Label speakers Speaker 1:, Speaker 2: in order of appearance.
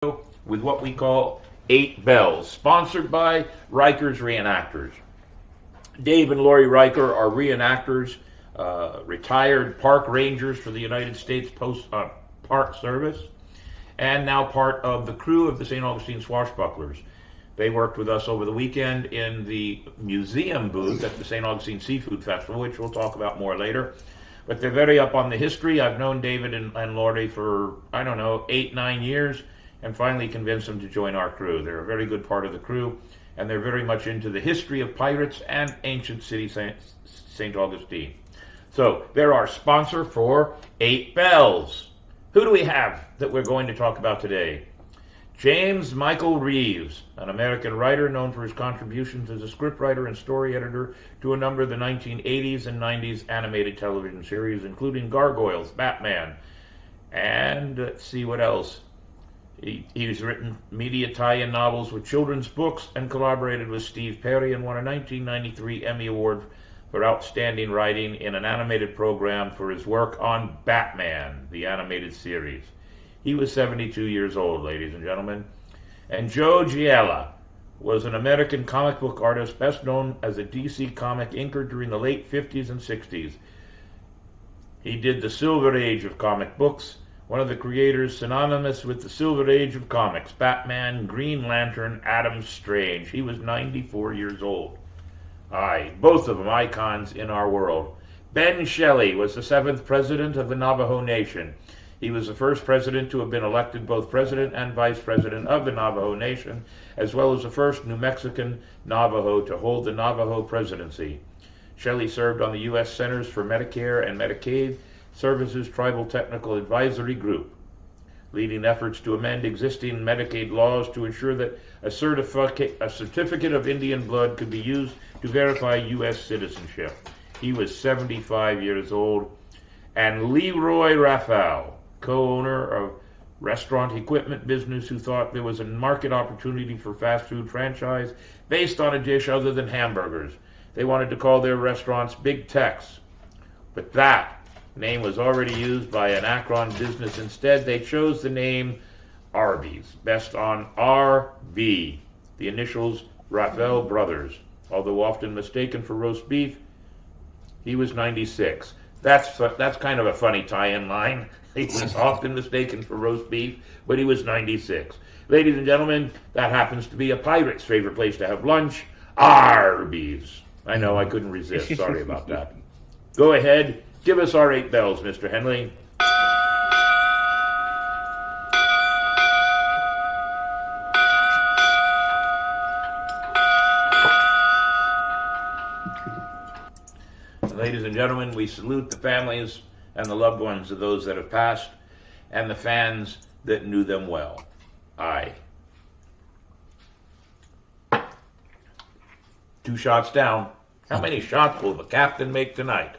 Speaker 1: with what we call 8 Bells, sponsored by Riker's Reenactors. Dave and Lori Riker are reenactors, retired park rangers for the United States Park Service, and now part of the crew of the St. Augustine Swashbucklers. They worked with us over the weekend in the museum booth at the St. Augustine Seafood Festival, which we'll talk about more later. But they're very up on the history. I've known David and Lori for, 8-9 years, and finally convinced them to join our crew. They're a very good part of the crew, and they're very much into the history of pirates and ancient city St. Augustine. So they're our sponsor for 8 Bells. Who do we have that we're going to talk about today? James Michael Reaves, an American writer known for his contributions as a scriptwriter and story editor to a number of the 1980s and 90s animated television series, including Gargoyles, Batman, and let's see what else. He's written media tie-in novels with children's books and collaborated with Steve Perry and won a 1993 Emmy Award for outstanding writing in an animated program for his work on Batman, the animated series. He was 72 years old, ladies and gentlemen. And Joe Giella was an American comic book artist, best known as a DC comic inker during the late 50s and 60s. He did the Silver Age of comic books, one of the creators synonymous with the Silver Age of comics, Batman, Green Lantern, Adam Strange. He was 94 years old. Aye, both of them icons in our world. Ben Shelly was the 7th president of the Navajo Nation. He was the first president to have been elected both president and vice president of the Navajo Nation, as well as the first New Mexican Navajo to hold the Navajo presidency. Shelly served on the U.S. Centers for Medicare and Medicaid Services Tribal Technical Advisory Group, leading efforts to amend existing Medicaid laws to ensure that a certificate of Indian blood could be used to verify U.S. citizenship. He was 75 years old. And Leroy Raffel, co-owner of restaurant equipment business, who thought there was a market opportunity for fast food franchise based on a dish other than hamburgers. They wanted to call their restaurants Big Tex, but that name was already used by an Akron business. Instead, they chose the name Arby's, based on RV, the initials Raffel Brothers. Although often mistaken for roast beef, he was 96. That's kind of a funny tie-in line. He was often mistaken for roast beef, but he was 96. Ladies and gentlemen, that happens to be a pirate's favorite place to have lunch, Arby's. I know, I couldn't resist. Sorry about that. Go ahead, give us our 8 bells, Mr. Henley. Ladies and gentlemen, we salute the families and the loved ones of those that have passed, and the fans that knew them well. Aye. 2 shots down. How many shots will the captain make tonight?